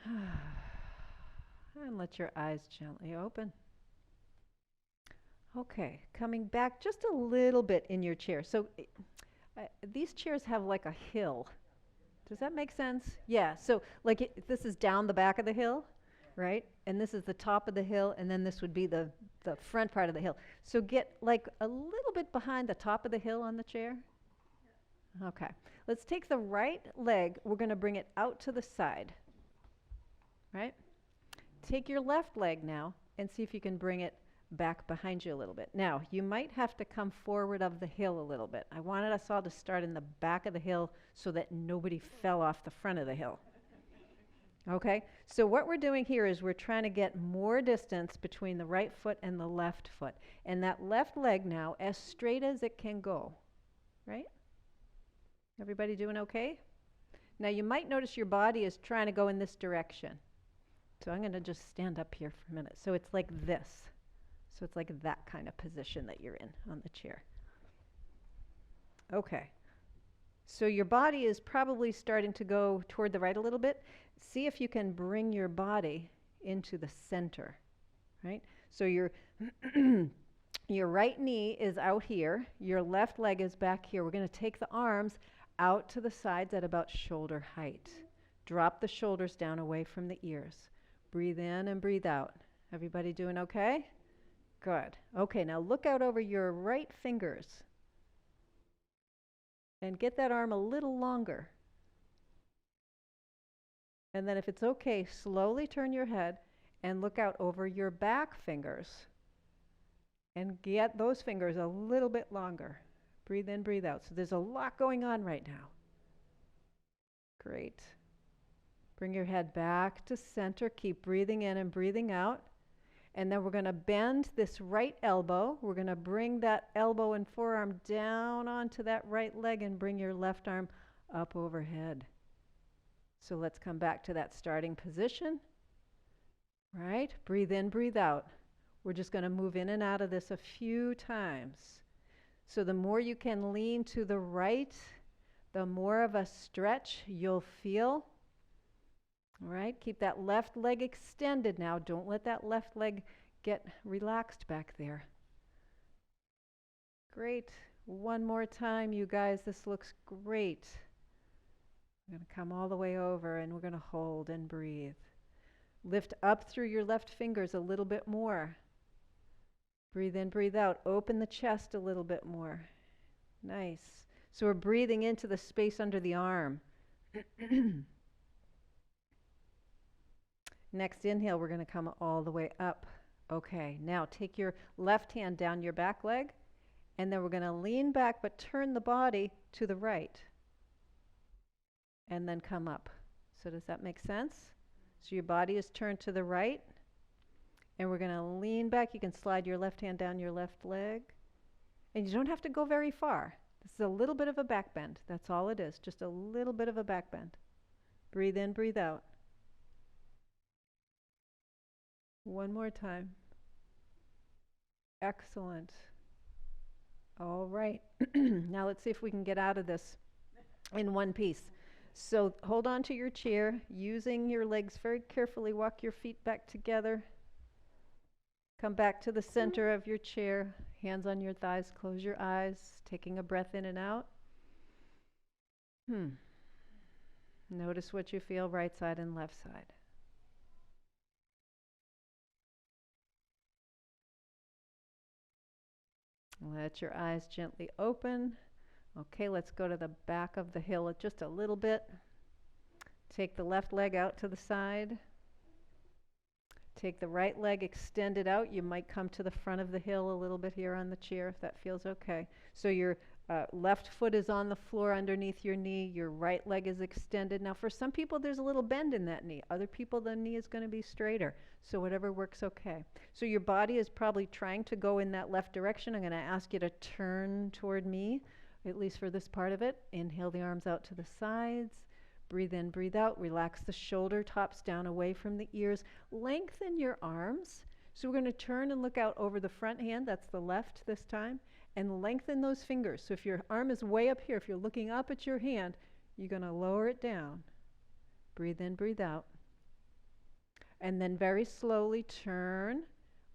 And let your eyes gently open. Okay, coming back just a little bit in your chair. So these chairs have like a hill. Does that make sense? Yeah, so like this is down the back of the hill, right? And this is the top of the hill, and then this would be the front part of the hill. So get like a little bit behind the top of the hill on the chair. Okay, let's take the right leg. We're going to bring it out to the side, right? Take your left leg now and see if you can bring it back behind you a little bit. Now, you might have to come forward of the hill a little bit. I wanted us all to start in the back of the hill so that nobody fell off the front of the hill. Okay, so what we're doing here is we're trying to get more distance between the right foot and the left foot. And that left leg now, as straight as it can go, right? Everybody doing okay? Now you might notice your body is trying to go in this direction. So I'm going to just stand up here for a minute. So it's like this. So it's like that kind of position that you're in on the chair. Okay. So your body is probably starting to go toward the right a little bit. See if you can bring your body into the center, right? So your your right knee is out here. Your left leg is back here. We're going to take the arms out to the sides at about shoulder height. Drop the shoulders down away from the ears. Breathe in and breathe out. Everybody doing okay? Good. Okay, now look out over your right fingers and get that arm a little longer. And then if it's okay, slowly turn your head and look out over your back fingers and get those fingers a little bit longer. Breathe in, breathe out. So there's a lot going on right now. Great. Bring your head back to center. Keep breathing in and breathing out. And then we're going to bend this right elbow. We're going to bring that elbow and forearm down onto that right leg and bring your left arm up overhead. So let's come back to that starting position. Right? Breathe in, breathe out. We're just going to move in and out of this a few times. So the more you can lean to the right, the more of a stretch you'll feel. All right, keep that left leg extended now. Don't let that left leg get relaxed back there. Great. One more time, you guys. This looks great. We're going to come all the way over and we're going to hold and breathe. Lift up through your left fingers a little bit more. Breathe in, breathe out. Open the chest a little bit more. Nice. So we're breathing into the space under the arm. Next inhale, we're going to come all the way up. Okay, now take your left hand down your back leg, and then we're going to lean back but turn the body to the right. And then come up. So does that make sense? So your body is turned to the right, and we're going to lean back. You can slide your left hand down your left leg, and you don't have to go very far. This is a little bit of a back bend. That's all it is, just a little bit of a back bend. Breathe in, breathe out. One more time. Excellent. All right. Now let's see if we can get out of this in one piece. So hold on to your chair, using your legs very carefully. Walk your feet back together. Come back to the center of your chair. Hands on your thighs. Close your eyes. Taking a breath in and out. Notice what you feel right side and left side. Let your eyes gently open. Okay, let's go to the back of the hill just a little bit. Take the left leg out to the side. Take the right leg extended out. You might come to the front of the hill a little bit here on the chair if that feels okay. So your left foot is on the floor underneath your knee. Your right leg is extended. Now for some people there's a little bend in that knee. Other people the knee is going to be straighter. So whatever works okay. So your body is probably trying to go in that left direction. I'm going to ask you to turn toward me, at least for this part of it. Inhale the arms out to the sides. Breathe in, breathe out. Relax the shoulder tops down away from the ears. Lengthen your arms. So we're going to turn and look out over the front hand. That's the left this time. And lengthen those fingers. So if your arm is way up here, if you're looking up at your hand, you're going to lower it down. Breathe in, breathe out. And then very slowly turn.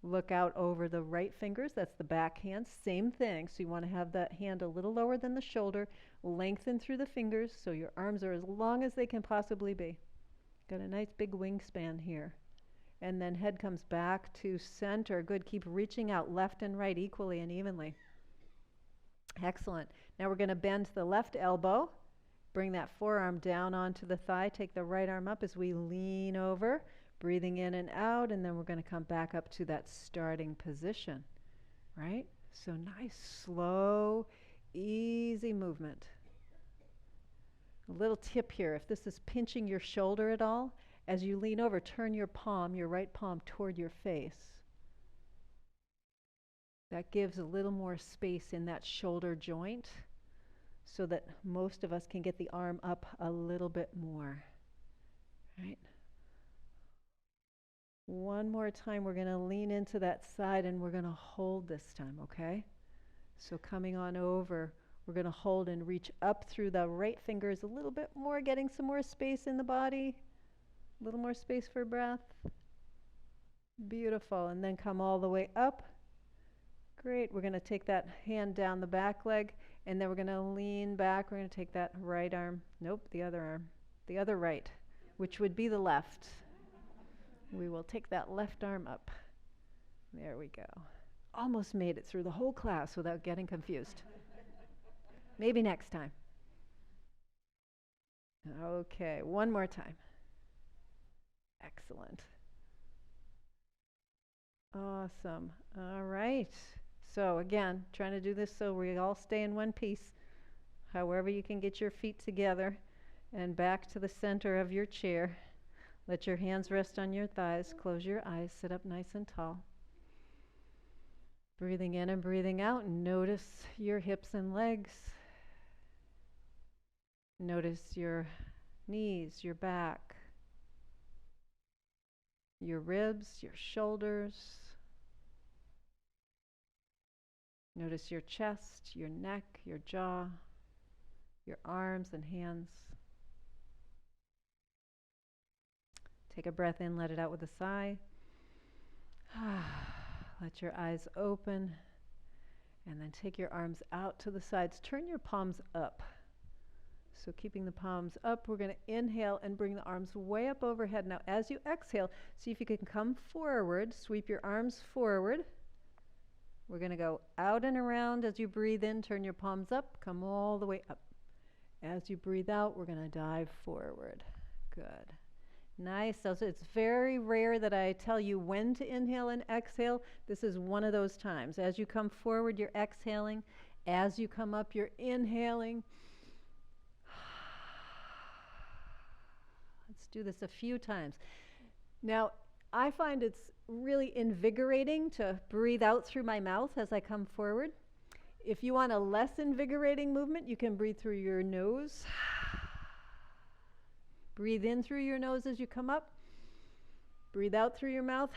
Look out over the right fingers. That's the back hand. Same thing. So you want to have that hand a little lower than the shoulder. Lengthen through the fingers so your arms are as long as they can possibly be. Got a nice big wingspan here. And then head comes back to center. Good. Keep reaching out left and right equally and evenly. Excellent. Now we're going to bend the left elbow. Bring that forearm down onto the thigh. Take the right arm up as we lean over. Breathing in and out, and then we're going to come back up to that starting position, right? So nice, slow, easy movement. A little tip here, if this is pinching your shoulder at all, as you lean over, turn your palm, your right palm, toward your face. That gives a little more space in that shoulder joint so that most of us can get the arm up a little bit more, right? One more time, we're going to lean into that side and we're going to hold this time, okay? So coming on over, we're going to hold and reach up through the right fingers a little bit more, getting some more space in the body, a little more space for breath. Beautiful. And then come all the way up. Great. We're going to take that hand down the back leg, and then we're going to lean back. We're going to take that right arm, nope, the other arm, the other right, which would be the left. We will take that left arm up. There we go. Almost made it through the whole class without getting confused. Maybe next time. Okay, one more time. Excellent. Awesome. All right. So again, trying to do this so we all stay in one piece. However you can get your feet together and back to the center of your chair. Let your hands rest on your thighs. Close your eyes. Sit up nice and tall. Breathing in and breathing out. Notice your hips and legs. Notice your knees, your back, your ribs, your shoulders. Notice your chest, your neck, your jaw, your arms and hands. Take a breath in, let it out with a sigh. Let your eyes open, and then take your arms out to the sides. Turn your palms up. So keeping the palms up, we're going to inhale and bring the arms way up overhead. Now as you exhale, see if you can come forward, sweep your arms forward. We're going to go out and around as you breathe in, turn your palms up, come all the way up. As you breathe out, we're going to dive forward. Good. Nice. So it's very rare that I tell you when to inhale and exhale. This is one of those times. As you come forward, you're exhaling. As you come up, you're inhaling. Let's do this a few times. Now, I find it's really invigorating to breathe out through my mouth as I come forward. If you want a less invigorating movement, you can breathe through your nose. Breathe in through your nose as you come up. Breathe out through your mouth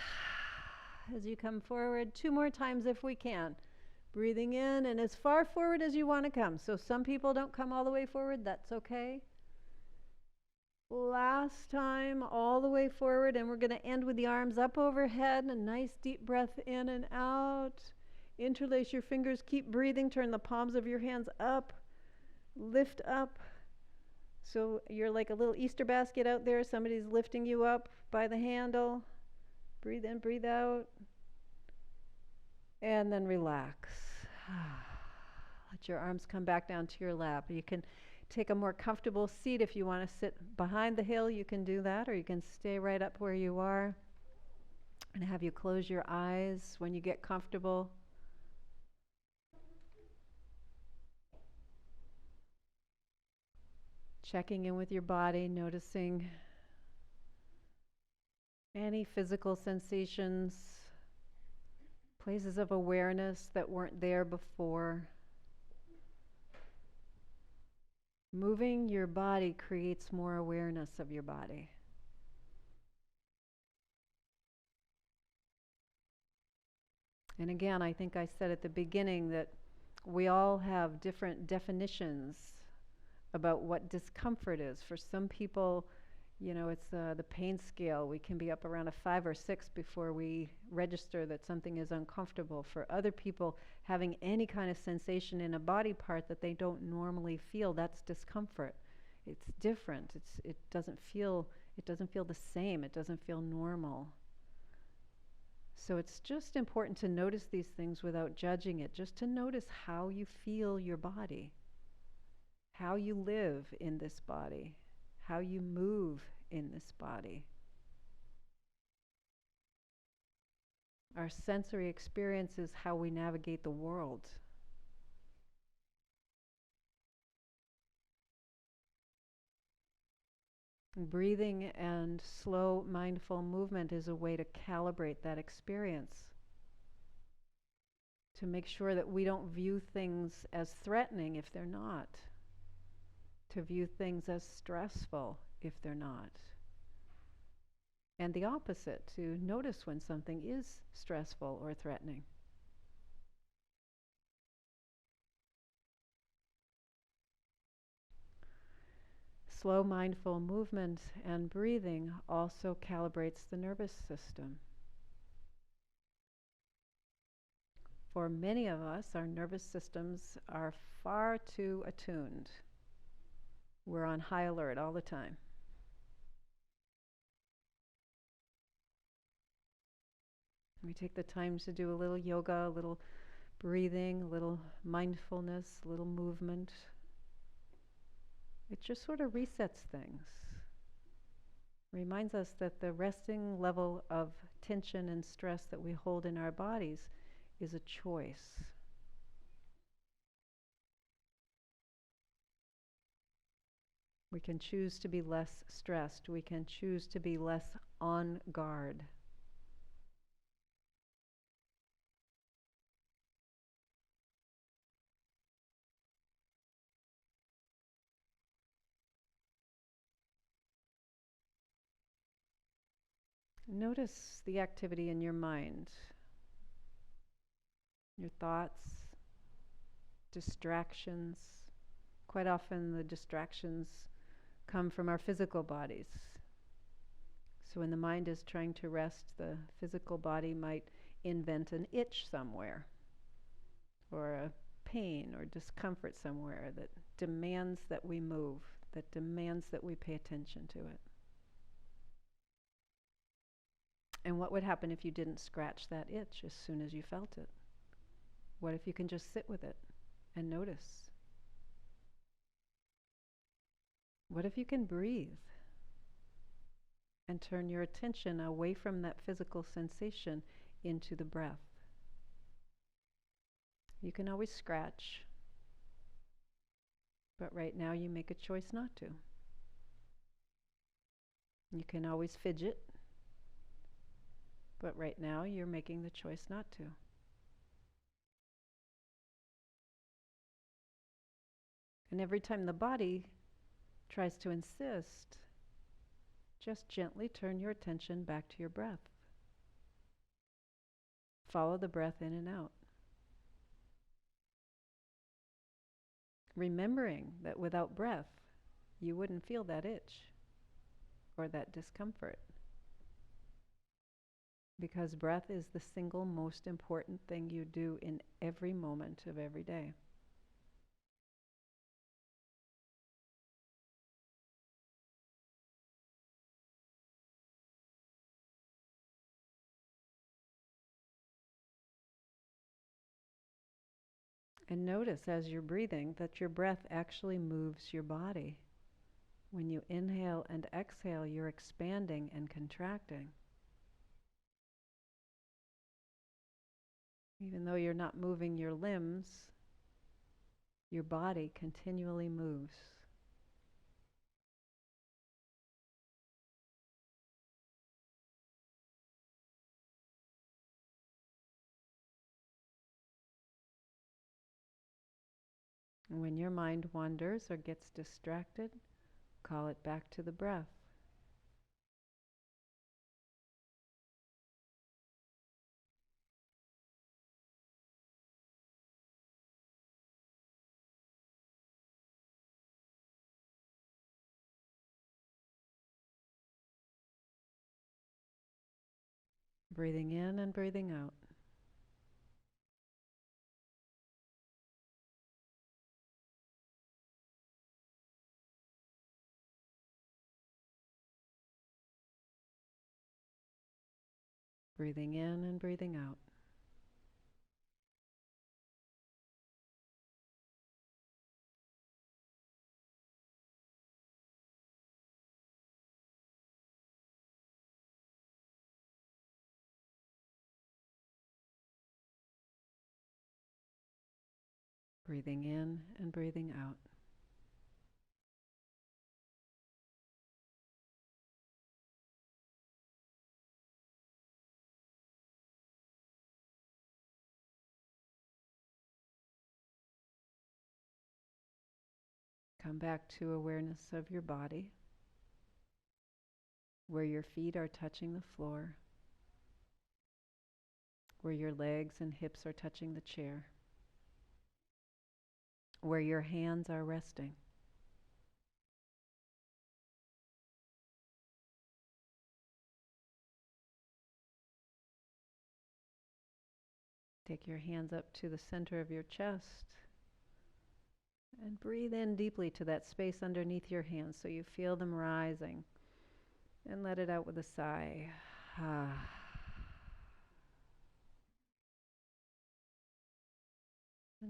as you come forward. 2 more times if we can. Breathing in and as far forward as you want to come. So some people don't come all the way forward. That's okay. Last time, all the way forward, and we're going to end with the arms up overhead. A nice deep breath in and out. Interlace your fingers. Keep breathing. Turn the palms of your hands up. Lift up. So you're like a little Easter basket out there. Somebody's lifting you up by the handle. Breathe in, breathe out. And then relax. Let your arms come back down to your lap. You can take a more comfortable seat if you want to sit behind the hill. You can do that, or you can stay right up where you are. And have you close your eyes when you get comfortable. Checking in with your body, noticing any physical sensations, places of awareness that weren't there before. Moving your body creates more awareness of your body. And again, I think I said at the beginning that we all have different definitions about what discomfort is. For some people, it's the pain scale. We can be up around a 5 or 6 before we register that something is uncomfortable. For other people, having any kind of sensation in a body part that they don't normally feel, that's discomfort. It's different. It doesn't feel the same. It doesn't feel normal. So it's just important to notice these things without judging it, just to notice how you feel your body, how you live in this body, how you move in this body. Our sensory experience is how we navigate the world. Breathing and slow, mindful movement is a way to calibrate that experience, to make sure that we don't view things as threatening if they're not, to view things as stressful if they're not. And the opposite, to notice when something is stressful or threatening. Slow, mindful movement and breathing also calibrates the nervous system. For many of us, our nervous systems are far too attuned. We're on high alert all the time. We take the time to do a little yoga, a little breathing, a little mindfulness, a little movement. It just sort of resets things. Reminds us that the resting level of tension and stress that we hold in our bodies is a choice. We can choose to be less stressed. We can choose to be less on guard. Notice the activity in your mind, your thoughts, distractions. Quite often the distractions come from our physical bodies. So when the mind is trying to rest, the physical body might invent an itch somewhere, or a pain or discomfort somewhere that demands that we move, that demands that we pay attention to it. And what would happen if you didn't scratch that itch as soon as you felt it? What if you can just sit with it and notice? What if you can breathe and turn your attention away from that physical sensation into the breath? You can always scratch, but right now you make a choice not to. You can always fidget, but right now you're making the choice not to. And every time the body tries to insist, just gently turn your attention back to your breath. Follow the breath in and out. Remembering that without breath, you wouldn't feel that itch or that discomfort. Because breath is the single most important thing you do in every moment of every day. And notice as you're breathing that your breath actually moves your body. When you inhale and exhale, you're expanding and contracting. Even though you're not moving your limbs, your body continually moves. And when your mind wanders or gets distracted, call it back to the breath. Breathing in and breathing out. Breathing in and breathing out. Breathing in and breathing out. Come back to awareness of your body, where your feet are touching the floor, where your legs and hips are touching the chair, where your hands are resting. Take your hands up to the center of your chest and breathe in deeply to that space underneath your hands so you feel them rising. And let it out with a sigh. And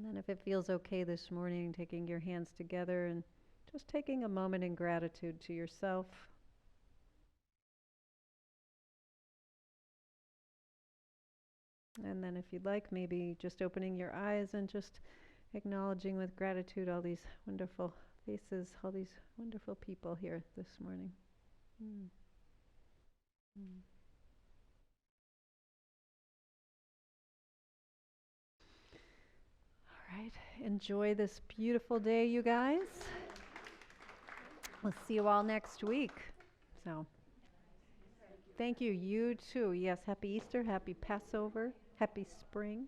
then if it feels okay this morning, taking your hands together and just taking a moment in gratitude to yourself. And then if you'd like, maybe just opening your eyes and just acknowledging with gratitude all these wonderful faces, all these wonderful people here this morning. All right, enjoy this beautiful day, you guys. We'll see you all next week. So, thank you. You too. Yes, happy Easter, happy Passover, happy spring.